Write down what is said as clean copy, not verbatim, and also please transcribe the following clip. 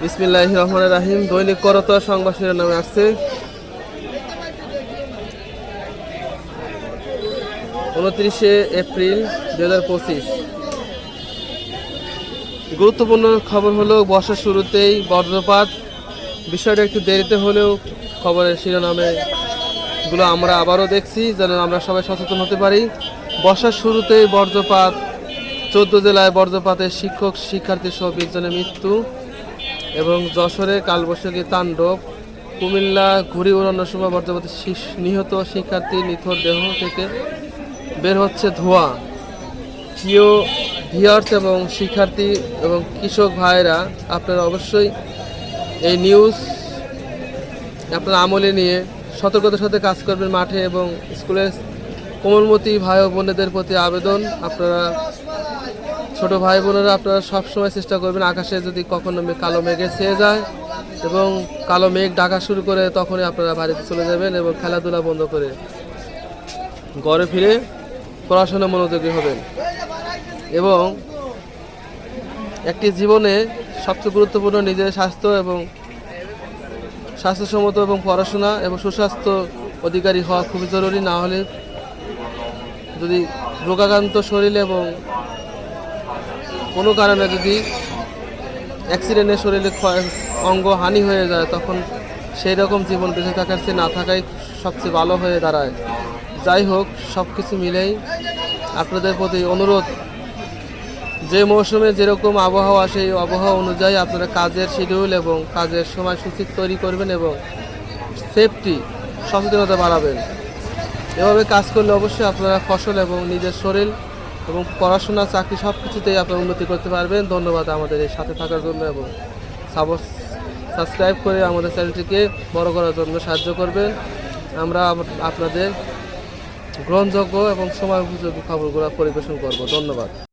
বিসমিল্লাহির রহমানির রহিম। দৈনিক করতোয়া সংবাদ শিরোনামে আসছে 29শে এপ্রিল 2025। গুরুত্বপূর্ণ খবর হলো বর্ষার শুরুতেই বজ্রপাত। বিষয়টা একটু দেরিতে হলেও খবরের শিরোনামে গুলো আমরা আবারও দেখছি, যেন আমরা সবাই সচেতন হতে পারি। বর্ষার শুরুতেই বজ্রপাত, 14 জেলায় বজ্রপাতে শিক্ষক শিক্ষার্থী সহ 20 জনের মৃত্যু এবং যশোরে কালবৈশাখী তাণ্ডব। কুমিল্লা ঘুড়ি ওড়ানোর সময় বজ্রপাতে নিহত শিক্ষার্থীর নিথর দেহ থেকে বের হচ্ছে ধোঁয়া। প্রিয় ভিউয়ার্স এবং শিক্ষার্থী এবং কৃষক ভাইরা, আপনারা অবশ্যই এই নিউজ আপনারা আমলে নিয়ে সতর্কতার সাথে কাজ করবেন মাঠে এবং স্কুলের কোমলমতি ভাই ও বোনেদের প্রতি আবেদন, আপনারা ছোট ভাই বোনেরা আপনারা সবসময় চেষ্টা করবেন আকাশে যদি কখনো কালো মেঘে ছেয়ে যায় এবং কালো মেঘ ডাকা শুরু করে তখনই আপনারা বাড়িতে চলে যাবেন এবং খেলাধুলা বন্ধ করে ঘরে ফিরে পড়াশোনা মনোযোগী হবেন। এবং একটি জীবনে সবচেয়ে গুরুত্বপূর্ণ নিজের স্বাস্থ্য এবং স্বাস্থ্যসম্মত এবং পড়াশোনা এবং সুস্বাস্থ্য অধিকারী হওয়া খুবই জরুরি। না হলে যদি রোগাক্রান্ত শরীর এবং কোনো কারণে যদি অ্যাক্সিডেন্টে শরীরে অঙ্গ হানি হয়ে যায়, তখন সেই রকম জীবন বেঁচে থাকার চেয়ে না থাকাই সবচেয়ে ভালো হয়ে দাঁড়ায়। যাই হোক, সব কিছু মিলেই আপনাদের প্রতি অনুরোধ, যে মৌসুমে যেরকম আবহাওয়া সেই আবহাওয়া অনুযায়ী আপনারা কাজের শিডিউল এবং কাজের সময়সূচি তৈরি করবেন এবং সেফটি সচেতনতা বাড়াবেন। এভাবে কাজ করলে অবশ্যই আপনারা ফসল এবং নিজের শরীর এবং পড়াশোনা চাকরি সব কিছুতেই আপনারা উন্নতি করতে পারবেন। ধন্যবাদ আমাদের এই সাথে থাকার জন্য এবং সাবস্ক্রাইব করে আমাদের চ্যানেলটিকে বড় করার জন্য সাহায্য করবেন। আমরা আপনাদের গ্রহণযোগ্য এবং সময় উপযোগী খবরগুলো পরিবেশন করব। ধন্যবাদ।